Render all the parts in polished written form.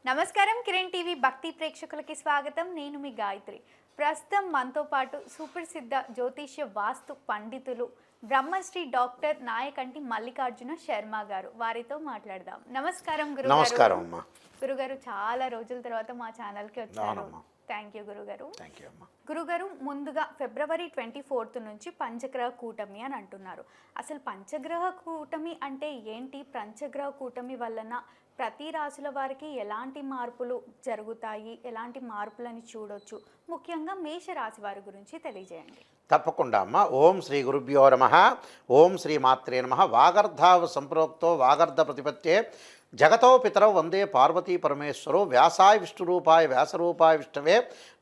నమస్కారం కిరణ్ టీవీ భక్తి ప్రేక్షకులకి స్వాగతం. నేను మీ గాయత్రి. ప్రస్తుతం మనతో పాటు సుప్రసిద్ధ జ్యోతిష్య వాస్తు పండితులు బ్రహ్మశ్రీ డాక్టర్ నాయకంటి మల్లికార్జున శర్మ గారు. వారితో మాట్లాడదాం. నమస్కారం గురుగారు. నమస్కారం అమ్మా. గురుగారు, చాలా రోజుల తర్వాత మా ఛానల్కి వచ్చారు. థ్యాంక్ యూ గురుగారు. గురుగారు, ముందుగా ఫిబ్రవరి 24 నుంచి పంచగ్రహ కూటమి అని అంటున్నారు. అసలు పంచగ్రహ కూటమి అంటే ఏంటి? పంచగ్రహ కూటమి వలన ప్రతి రాశుల వారికి ఎలాంటి మార్పులు జరుగుతాయి, ఎలాంటి మార్పులని చూడొచ్చు? ముఖ్యంగా మేషరాశి వారి గురించి తెలియజేయండి. తప్పకుండా అమ్మ. ఓం శ్రీ గురుభ్యో నమః. ఓం శ్రీ మాత్రే నమః. వాగర్ధావ సంప్రోక్తో వాగర్ధ ప్రతిపత్తే జగతో పితరౌ వందే పార్వతీ పరమేశ్వరో వ్యాసాయ విష్ణురూపాయ వ్యాసరూపాయ విష్ణవే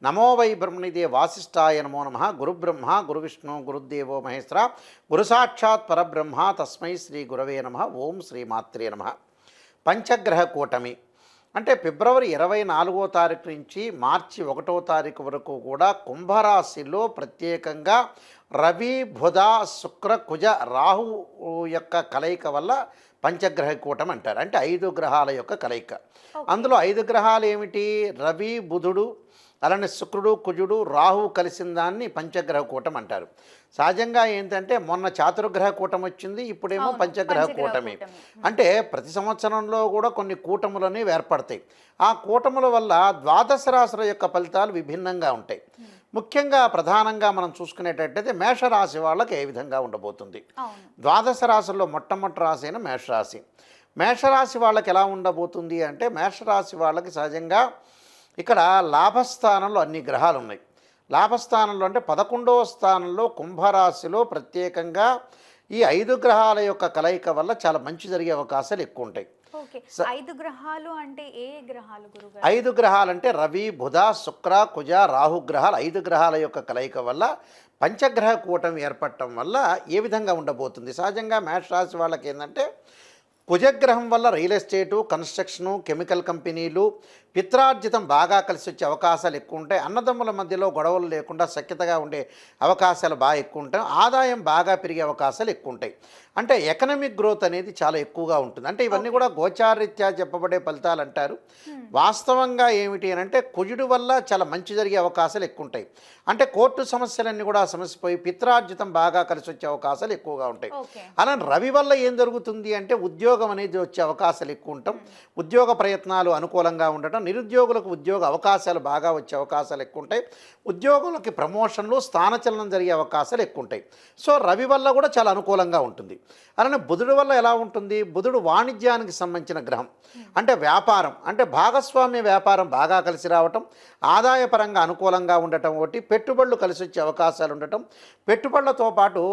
నమో వై బ్రహ్మణిదే వాసిష్ఠాయ నమో నమః. గురుబ్రహ్మ గురువిష్ణు గురుదేవో మహేశ్వర గురు సాక్షాత్ పరబ్రహ్మ తస్మై శ్రీ గురవే నమః. ఓం శ్రీ మాత్రే నమః. పంచగ్రహ కూటమి అంటే ఫిబ్రవరి 24వ తారీఖు నుంచి మార్చి 1వ తారీఖు వరకు కూడా కుంభరాశిలో ప్రత్యేకంగా రవి బుధ శుక్ర కుజ రాహు యొక్క కలయిక వల్ల పంచగ్రహ కూటమి అంటారు. అంటే 5 గ్రహాల యొక్క కలయిక. అందులో 5 గ్రహాలు ఏమిటి? రవి బుధుడు, అలానే శుక్రుడు కుజుడు రాహు కలిసిన దాన్ని పంచగ్రహ కూటమి అంటారు. సహజంగా ఏంటంటే మొన్న చాతుర్గ్రహ కూటమి వచ్చింది, ఇప్పుడేమో పంచగ్రహ కూటమి. అంటే ప్రతి సంవత్సరంలో కూడా కొన్ని కూటములని ఏర్పడతాయి. ఆ కూటముల వల్ల ద్వాదశ రాశుల యొక్క ఫలితాలు విభిన్నంగా ఉంటాయి. ముఖ్యంగా ప్రధానంగా మనం చూసుకునేటట్టయితే మేషరాశి వాళ్ళకి ఏ విధంగా ఉండబోతుంది? ద్వాదశ రాశుల్లో మొట్టమొదటి రాశి అయిన మేషరాశి. మేషరాశి వాళ్ళకి ఎలా ఉండబోతుంది అంటే, మేషరాశి వాళ్ళకి సహజంగా ఇక్కడ లాభస్థానంలో అన్ని గ్రహాలు ఉన్నాయి. లాభస్థానంలో అంటే 11వ స్థానంలో కుంభరాశిలో ప్రత్యేకంగా ఈ 5 గ్రహాల యొక్క కలయిక వల్ల చాలా మంచి జరిగే అవకాశాలు ఎక్కువ ఉంటాయి. 5 గ్రహాలు అంటే ఏ గ్రహాలు గురుగారు? 5 గ్రహాలు అంటే రవి బుధ శుక్ర కుజ రాహు గ్రహాలు 5 గ్రహాల యొక్క కలయిక వల్ల పంచగ్రహ కూటమి ఏర్పడటం వల్ల ఏ విధంగా ఉండబోతుంది? సహజంగా మేషరాశి వాళ్ళకి ఏంటంటే, కుజగ్రహం వల్ల రియల్ ఎస్టేటు, కన్స్ట్రక్షను, కెమికల్ కంపెనీలు, పిత్రార్జితం బాగా కలిసి వచ్చే అవకాశాలు ఎక్కువ ఉంటాయి. అన్నదమ్ముల మధ్యలో గొడవలు లేకుండా సఖ్యతగా ఉండే అవకాశాలు బాగా ఎక్కువ ఉంటాయి. ఆదాయం బాగా పెరిగే అవకాశాలు ఎక్కువ ఉంటాయి. అంటే ఎకనామిక్ గ్రోత్ అనేది చాలా ఎక్కువగా ఉంటుంది. అంటే ఇవన్నీ కూడా గోచారరీత్యా చెప్పబడే ఫలితాలు అంటారు. వాస్తవంగా ఏమిటి అని అంటే, కుజుడు వల్ల చాలా మంచి జరిగే అవకాశాలు ఎక్కువ ఉంటాయి. అంటే కోర్టు సమస్యలన్నీ కూడా సమస్యపోయి పిత్రార్జితం బాగా కలిసి వచ్చే అవకాశాలు ఎక్కువగా ఉంటాయి. అలానే రవి వల్ల ఏం జరుగుతుంది అంటే, ఉద్యోగం అనేది వచ్చే అవకాశాలు ఎక్కువ ఉంటాం. ఉద్యోగ ప్రయత్నాలు అనుకూలంగా ఉండటం, నిరుద్యోగులకు ఉద్యోగ అవకాశాలు బాగా వచ్చే అవకాశాలు ఎక్కువ ఉంటాయి. ఉద్యోగులకి ప్రమోషన్లు స్థానచలనం జరిగే అవకాశాలు ఎక్కువ ఉంటాయి. సో రవి వల్ల కూడా చాలా అనుకూలంగా ఉంటుంది. అలానే బుధుడు వల్ల ఎలా ఉంటుంది? బుధుడు వాణిజ్యానికి సంబంధించిన గ్రహం. అంటే వ్యాపారం, అంటే భాగస్వామ్య వ్యాపారం బాగా కలిసి రావటం, ఆదాయపరంగా అనుకూలంగా ఉండటం, ఒకటి పెట్టుబడులు కలిసి వచ్చే అవకాశాలు ఉండటం, పెట్టుబడులతో పాటు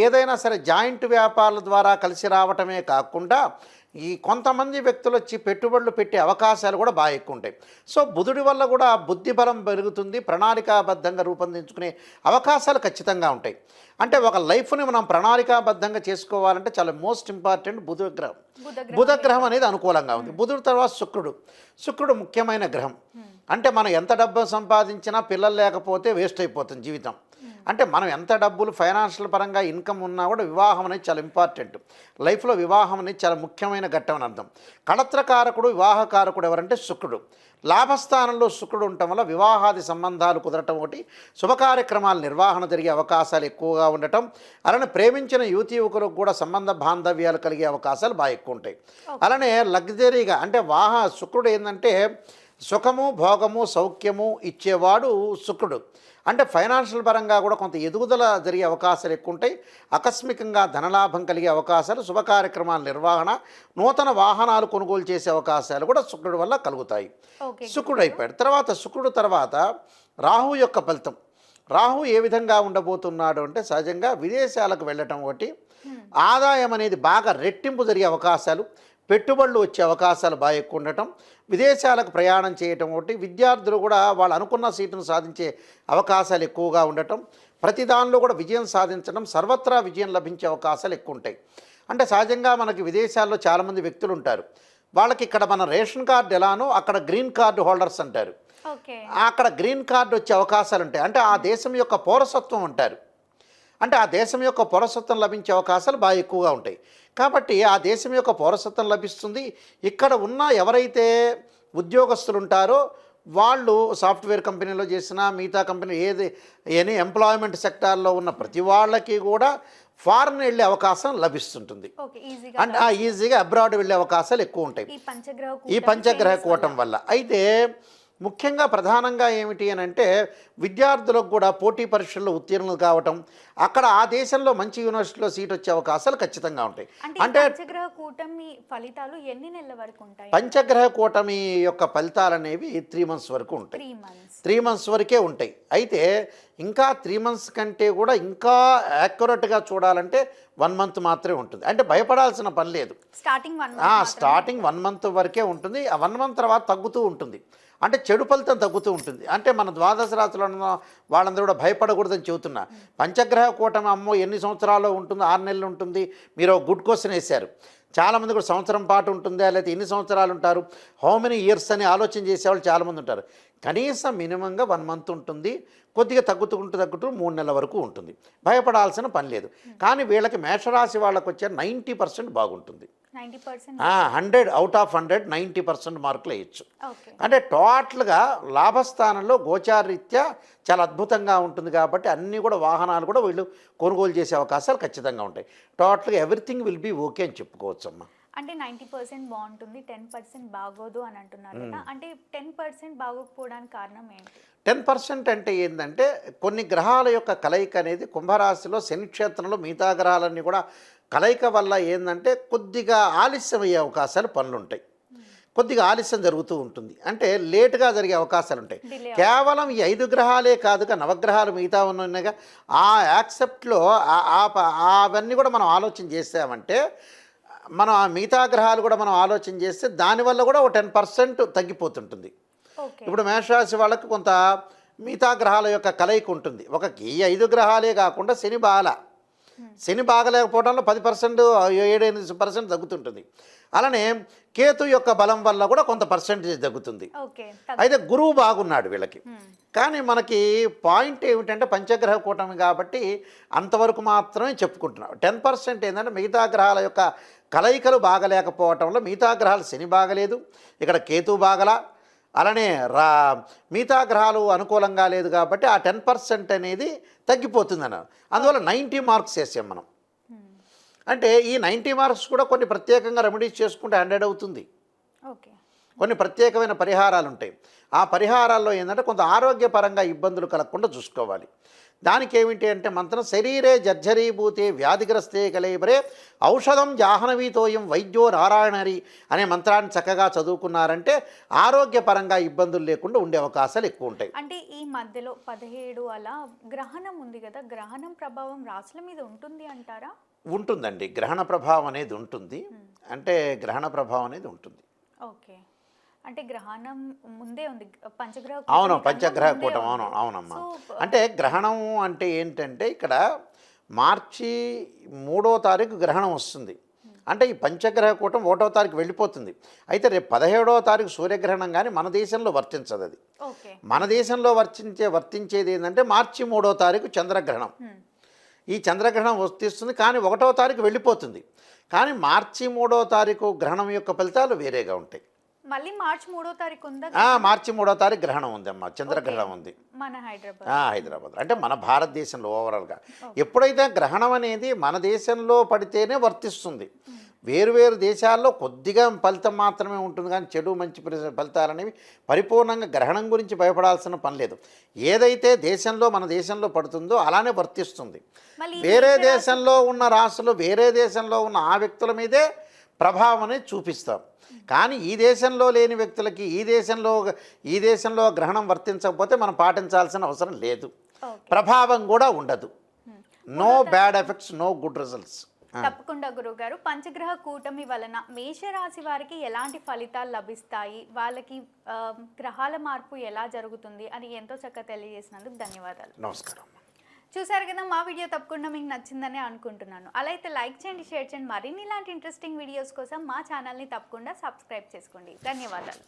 ఏదైనా సరే జాయింట్ వ్యాపారాల ద్వారా కలిసి రావటమే కాకుండా ఈ కొంతమంది వ్యక్తులు వచ్చి పెట్టుబడులు పెట్టే అవకాశాలు కూడా బాగా ఎక్కువ ఉంటాయి. సో బుధుడి వల్ల కూడా బుద్ధిబలం పెరుగుతుంది, ప్రణాళికాబద్ధంగా రూపొందించుకునే అవకాశాలు ఖచ్చితంగా ఉంటాయి. అంటే ఒక లైఫ్ని మనం ప్రణాళికాబద్ధంగా చేసుకోవాలంటే చాలా మోస్ట్ ఇంపార్టెంట్ బుధగ్రహం. బుధగ్రహం అనేది అనుకూలంగా ఉంది. బుధుడి తర్వాత శుక్రుడు ముఖ్యమైన గ్రహం. అంటే మనం ఎంత డబ్బు సంపాదించినా పిల్లలు లేకపోతే వేస్ట్ అయిపోతుంది జీవితం. అంటే మనం ఎంత డబ్బులు ఫైనాన్షియల్ పరంగా ఇన్కమ్ ఉన్నా కూడా వివాహం అనేది చాలా ఇంపార్టెంట్. లైఫ్లో వివాహం అనేది చాలా ముఖ్యమైన ఘట్టం అని అర్థం. కళత్రకారకుడు వివాహకారకుడు ఎవరంటే శుక్రుడు. లాభస్థానంలో శుక్రుడు ఉండటం వల్ల వివాహాది సంబంధాలు కుదరటం, ఒకటి శుభకార్యక్రమాల నిర్వహణ జరిగే అవకాశాలు ఎక్కువగా ఉండటం, అలానే ప్రేమించిన యువతి యువకులకు కూడా సంబంధ బాంధవ్యాలు కలిగే అవకాశాలు బాగా ఎక్కువ ఉంటాయి. అలానే లగ్జరీగా అంటే శుక్రుడు ఏంటంటే సుఖము భోగము సౌఖ్యము ఇచ్చేవాడు శుక్రుడు. అంటే ఫైనాన్షియల్ పరంగా కూడా కొంత ఎదుగుదల జరిగే అవకాశాలు ఎక్కువ ఉంటాయి. ఆకస్మికంగా ధనలాభం కలిగే అవకాశాలు, శుభకార్యక్రమాల నిర్వహణ, నూతన వాహనాలు కొనుగోలు చేసే అవకాశాలు కూడా శుక్రుడి వల్ల కలుగుతాయి. శుక్రుడు అయిపోయాడు. శుక్రుడు తర్వాత రాహు యొక్క ఫలితం. రాహు ఏ విధంగా ఉండబోతున్నాడు అంటే, సహజంగా విదేశాలకు వెళ్ళటం ఒకటి, ఆదాయం అనేది బాగా రెట్టింపు జరిగే అవకాశాలు, పెట్టుబడులు వచ్చే అవకాశాలు బాగా ఎక్కువ ఉండటం, విదేశాలకు ప్రయాణం చేయటం ఒకటి, విద్యార్థులు కూడా వాళ్ళు అనుకున్న సీటును సాధించే అవకాశాలు ఎక్కువగా ఉండటం, ప్రతి దానిలో కూడా విజయం సాధించడం, సర్వత్రా విజయం లభించే అవకాశాలు ఎక్కువ ఉంటాయి. అంటే సహజంగా మనకి విదేశాల్లో చాలామంది వ్యక్తులు ఉంటారు. వాళ్ళకి ఇక్కడ మన రేషన్ కార్డు ఎలానో అక్కడ గ్రీన్ కార్డు హోల్డర్స్ అంటారు. అక్కడ గ్రీన్ కార్డు వచ్చే అవకాశాలు ఉంటాయి. అంటే ఆ దేశం యొక్క పౌరసత్వం అంటారు. అంటే ఆ దేశం యొక్క పౌరసత్వం లభించే అవకాశాలు బాగా ఎక్కువగా ఉంటాయి. కాబట్టి ఆ దేశం యొక్క పౌరసత్వం లభిస్తుంది. ఇక్కడ ఉన్న ఎవరైతే ఉద్యోగస్తులు ఉంటారో వాళ్ళు సాఫ్ట్వేర్ కంపెనీలో చేసినా మిగతా కంపెనీ ఎనీ ఎంప్లాయ్మెంట్ సెక్టార్లో ఉన్న ప్రతి వాళ్ళకి కూడా ఫారెన్ వెళ్ళే అవకాశం లభిస్తుంటుంది. అంటే ఈజీగా అబ్రాడ్ వెళ్ళే అవకాశాలు ఎక్కువ ఉంటాయి ఈ పంచగ్రహ కూటం వల్ల. అయితే ముఖ్యంగా ప్రధానంగా ఏమిటి అని అంటే విద్యార్థులకు కూడా పోటీ పరీక్షల్లో ఉత్తీర్ణులు కావటం, అక్కడ ఆ దేశంలో మంచి యూనివర్సిటీలో సీట్ వచ్చే అవకాశాలు ఖచ్చితంగా ఉంటాయి. అంటే పంచగ్రహ కూటమి ఫలితాలు ఎన్ని నెలల వరకు ఉంటాయి? పంచగ్రహ కూటమి యొక్క ఫలితాలు అనేవి 3 months వరకు ఉంటాయి. 3 months వరకే ఉంటాయి. అయితే ఇంకా 3 months కంటే కూడా ఇంకా యాక్యురేట్గా చూడాలంటే 1 month మాత్రమే ఉంటుంది. అంటే భయపడాల్సిన పని లేదు. స్టార్టింగ్ 1 month వరకే ఉంటుంది. ఆ 1 month తర్వాత తగ్గుతూ ఉంటుంది. అంటే చెడు ఫలితం తగ్గుతూ ఉంటుంది. అంటే మన ద్వాదశ రాశులు వాళ్ళందరూ కూడా భయపడకూడదని చెబుతున్నా. పంచగ్రహ కూటమి అమ్మో ఎన్ని సంవత్సరాలు ఉంటుందో, 6 నెలలు ఉంటుంది. మీరు గుడ్ క్వశ్చన్ వేశారు. చాలామంది కూడా సంవత్సరం పాటు ఉంటుందా లేకపోతే ఎన్ని సంవత్సరాలు ఉంటారు, హౌ మెనీ ఇయర్స్ అని ఆలోచన చేసేవాళ్ళు చాలామంది ఉంటారు. కనీసం మినిమంగా 1 month ఉంటుంది. కొద్దిగా తగ్గుతూ 3 నెలల వరకు ఉంటుంది. భయపడాల్సిన పని లేదు. కానీ వీళ్ళకి మేషరాశి వాళ్ళకు వచ్చే 90% బాగుంటుంది. 100 out of 100 90% మార్కులు వేయచ్చు. అంటే టోటల్గా లాభస్థానంలో గోచారరీత్యా చాలా అద్భుతంగా ఉంటుంది. కాబట్టి అన్నీ కూడా వాహనాలు కూడా వీళ్ళు కొనుగోలు చేసే అవకాశాలు ఖచ్చితంగా ఉంటాయి. టోటల్గా ఎవ్రీథింగ్ విల్ బీ ఓకే అని చెప్పుకోవచ్చు అమ్మా. అంటే 90% బాగుంటుంది, 10% బాగోదు అని అంటున్నారు కదా. అంటే 10% బాగోకపోవడానికి కారణం ఏంటి? 10% అంటే ఏంటంటే కొన్ని గ్రహాల యొక్క కలయిక అనేది కుంభరాశిలో శని క్షేత్రంలో మిగతా గ్రహాలన్నీ కూడా కలయిక వల్ల ఏంటంటే కొద్దిగా ఆలస్యం అయ్యే అవకాశాలు పనులుంటాయి. కొద్దిగా ఆలస్యం జరుగుతూ ఉంటుంది. అంటే లేటుగా జరిగే అవకాశాలు ఉంటాయి. కేవలం ఈ 5 గ్రహాలే కాదుగా నవగ్రహాలు మిగతా ఉన్నాయిగా ఆ యాక్సెప్ట్లో అవన్నీ కూడా మనం ఆలోచన చేసామంటే మనం ఆ మిగతా గ్రహాలు కూడా మనం ఆలోచన చేస్తే దానివల్ల కూడా ఒక 10% తగ్గిపోతుంటుంది. ఇప్పుడు మేషరాశి వాళ్ళకి కొంత మిగతా గ్రహాల యొక్క కలయిక ఉంటుంది. ఈ 5 గ్రహాలే కాకుండా శని బాగలేకపోవడంలో 10% 7-8% తగ్గుతుంటుంది. అలానే కేతు యొక్క బలం వల్ల కూడా కొంత పర్సెంటేజ్ తగ్గుతుంది. అయితే గురువు బాగున్నాడు వీళ్ళకి. కానీ మనకి పాయింట్ ఏమిటంటే పంచగ్రహ కూటమి కాబట్టి అంతవరకు మాత్రమే చెప్పుకుంటున్నాం. 10% ఏంటంటే మిగతా గ్రహాల యొక్క కలయికలు బాగలేకపోవటంలో మిగతా గ్రహాలు శని బాగలేదు, ఇక్కడ కేతు బాగలా, అలానే మిగతా గ్రహాలు అనుకూలంగా లేదు కాబట్టి ఆ 10% అనేది తగ్గిపోతుంది అన్న. అందువల్ల 90 మార్క్స్ వేసాం మనం. అంటే ఈ 90 మార్క్స్ కూడా కొన్ని ప్రత్యేకంగా రెమెడీస్ చేసుకుంటే 100 అవుతుంది. కొన్ని ప్రత్యేకమైన పరిహారాలు ఉంటాయి. ఆ పరిహారాల్లో ఏంటంటే కొంత ఆరోగ్యపరంగా ఇబ్బందులు కలగకుండా చూసుకోవాలి. దానికి ఏమిటి అంటే మంత్రం శరీరే జర్జరీభూతే వ్యాధిగ్రస్తే కలేబరే ఔషధం జాహ్నవీతోయం వైద్యో నారాయణరి అనే మంత్రాన్ని చక్కగా చదువుకున్నారంటే ఆరోగ్యపరంగా ఇబ్బందులు లేకుండా ఉండే అవకాశాలు ఎక్కువ ఉంటాయి. అంటే ఈ మధ్యలో 17 అలా గ్రహణం ఉంది కదా, గ్రహణం ప్రభావం రాశుల మీద ఉంటుంది అంటారా? ఉంటుందండి, గ్రహణ ప్రభావం అనేది ఉంటుంది. అంటే గ్రహణ ప్రభావం అనేది ఉంటుంది. ఓకే, అంటే గ్రహణం ముందే ఉంది పంచగ్రహ. అవును, పంచగ్రహ కూటం. అవునమ్మా. అంటే గ్రహణం అంటే ఏంటంటే ఇక్కడ మార్చి 3వ తారీఖు గ్రహణం వస్తుంది. అంటే ఈ పంచగ్రహ కూటం 1వ తారీఖు వెళ్ళిపోతుంది. అయితే రేపు 17వ తారీఖు సూర్యగ్రహణం కానీ మన దేశంలో వర్తించదు. అది మన దేశంలో వర్తించేది ఏంటంటే మార్చి 3వ తారీఖు చంద్రగ్రహణం. ఈ చంద్రగ్రహణం వర్తిస్తుంది కానీ 1వ తారీఖు వెళ్ళిపోతుంది. కానీ మార్చి 3వ తారీఖు గ్రహణం యొక్క ఫలితాలు వేరేగా ఉంటాయి. మళ్ళీ మార్చి 3వ తారీఖు ఉందా? మార్చి 3వ తారీఖు గ్రహణం ఉంది అమ్మా, చంద్రగ్రహణం ఉంది మన హైదరాబాద్. అంటే మన భారతదేశంలో ఓవరాల్గా ఎప్పుడైతే గ్రహణం అనేది మన దేశంలో పడితేనే వర్తిస్తుంది. వేరువేరు దేశాల్లో కొద్దిగా ఫలితం మాత్రమే ఉంటుంది కానీ చెడు మంచి ఫలితాలు అనేవి పరిపూర్ణంగా గ్రహణం గురించి భయపడాల్సిన పని లేదు. ఏదైతే దేశంలో మన దేశంలో పడుతుందో అలానే వర్తిస్తుంది. వేరే దేశంలో ఉన్న రాశులు వేరే దేశంలో ఉన్న ఆ వ్యక్తుల మీదే ప్రభావం అనేది చూపిస్తాం. కానీ ఈ దేశంలో లేని వ్యక్తులకి ఈ దేశంలో గ్రహణం వర్తించకపోతే మనం పాటించాల్సిన అవసరం లేదు. ప్రభావం కూడా ఉండదు. No bad effects, no good results. తప్పకుండా గురువుగారు, పంచగ్రహ కూటమి వలన మేషరాశి వారికి ఎలాంటి ఫలితాలు లభిస్తాయి, వాళ్ళకి గ్రహాల మార్పు ఎలా జరుగుతుంది అని ఎంతో చక్కగా తెలియజేసినందుకు ధన్యవాదాలు. నమస్కారం. చూసారు కదా, మా వీడియో తప్పకుండా మీకు నచ్చిందని అనుకుంటున్నాను. అలా అయితే లైక్ చేయండి, షేర్ చేయండి. మరిన్ని ఇలాంటి ఇంట్రెస్టింగ్ వీడియోస్ కోసం మా ఛానల్ని తప్పకుండా సబ్స్క్రైబ్ చేసుకోండి. ధన్యవాదాలు.